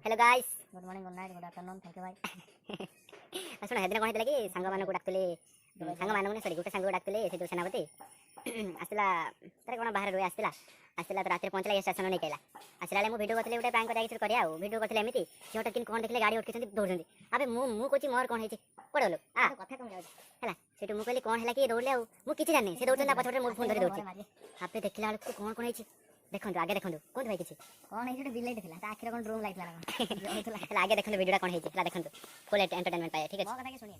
Hello guys good morning good night good afternoon thank you भाई सुन हेदिन कौन होता कि सांग मान को डाकले सांग मान सॉरी गोटे सांग डाकले से जो सेनापति आसला तार कौन बाहर रही आसला आसला तो रात पहुँचला स्टेशन नहीं कहला आसला मुझे भिडियो करते गोटे प्रांक करा भिडियो करते एमती झीटा किन कौन देखले गाड़ी अटकी दौड़ अबे मुझे मोर कौन है पड़ो कथा कौन है से मुझे कौन है कि दौड़े मुझे जानी से दौड़ पछपटे मोर फोन धरी दौड़ आप देखला बेलू कौन कौन है देखो आगे देखो कौन भाई किसी कौन है बिलेट था आखिर कौन ड्रोन लाइट लगा आगे देखो वीडियो कौन है देखो फुल एंटरटेनमेंट पाए ठीक है कथा के सुनिए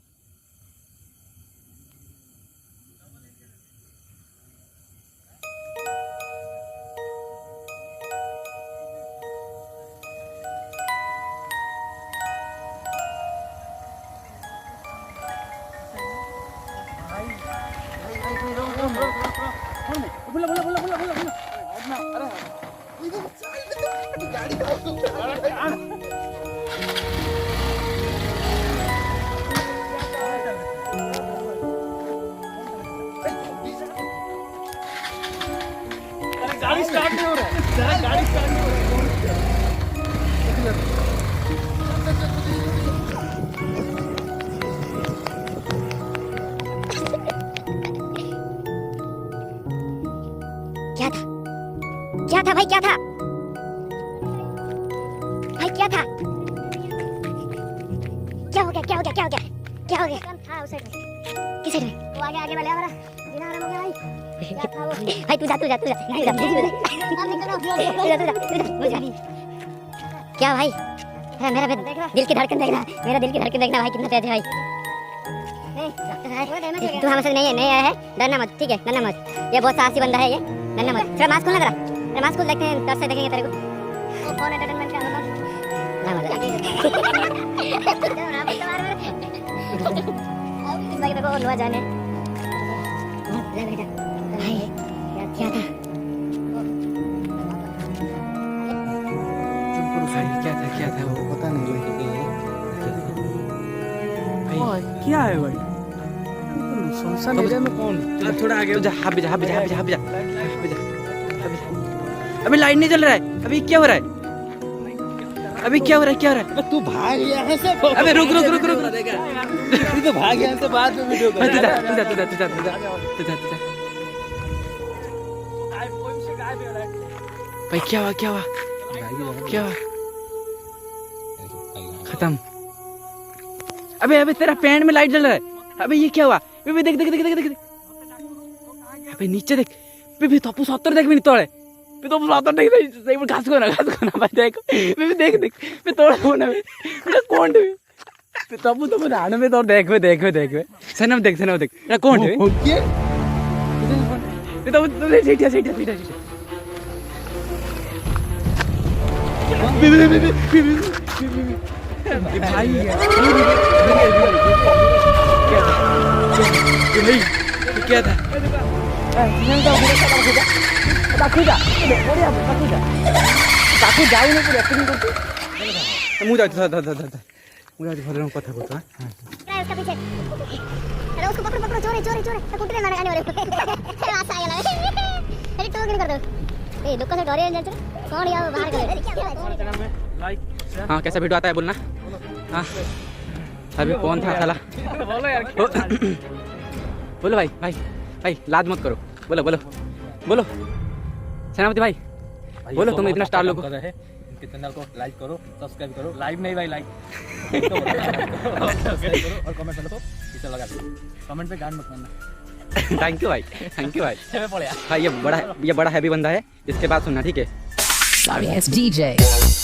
बोला बोला बोला बोला बोला बोला अरे गाड़ी गाड़ी स्टार्ट नहीं हो रहा है गाड़ी स्टार्ट नहीं हो रहा क्या था भाई क्या था भाई क्या था क्या हो गया क्या हो गया क्या हो गया क्या हो गया था उस साइड में किस साइड में वो आगे आगे वाले हमारा जीना आराम हो गया भाई क्या था वो भाई तू जा क्या भाई मेरा दिल की धड़कन देखना मेरा दिल की धड़कन देखना भाई कितना तेज है भाई तू हमसे नहीं आया है डरना मत ठीक है डरना मत ये बहुत साहसी बंदा है ये डरना मत थोड़ा मास्क खोलना जरा मास्क खोल देखते हैं दस से देखेंगे तेरे को कौन एंटरटेनमेंट का होगा ना मत अब इस बार देखो नुआ जाने ले बेटा भाई क्या था क्या था वो पता नहीं भाई क्या है भाई सुनसान एरिया में कौन थोड़ा आगे जा अभी लाइट नहीं चल रहा है अभी क्या हो रहा है क्या हो रहा है तू भाग यहाँ से अबे रुक तू तो भाग यहाँ से बाद में वीडियो कर तू जा भाई क्या हुआ खत्म अबे तेरा पैंट में लाइट जल रहा है अबे ये क्या हुआ अबे देख अबे नीचे देख अबे तपु 70 देख भी नहीं तोड़े तो साथ नहीं सही में घास को ना भाई देखो मैं देख मैं तोड़ कौन है कौन है तब तो मैं आने में तो देख सनम देख ना कौन है ओके तो सीटा भाई क्या था ताकू जाऊ नहीं पूरी एक्टिंग करती मुझे जाती मुझे भद्र कथा कहता उसका पीछे अरे उसको पकड़ो चोरी कुटरे मारने आने वाले आशा आया ना अरे टोक नहीं कर दो ए लोग से डरे जाते कौन यार बाहर गए लाइक हां कैसा वीडियो आता है बोलना हां अभी कौन था साला बोलो यार बोलो भाई लाज मत करो बोलो सेनापति भाई बोलो तुम इतना स्टार लोग इनके चैनल को लाइक करो सब्सक्राइब करो लाइव नहीं भाई लाइक करो और कमेंट में इसे लगा दो कमेंट पे गान मत करना थैंक यू भाई भाई ये बड़ा हैवी बंदा है इसके बाद सुनना ठीक है Sorry, it's DJ.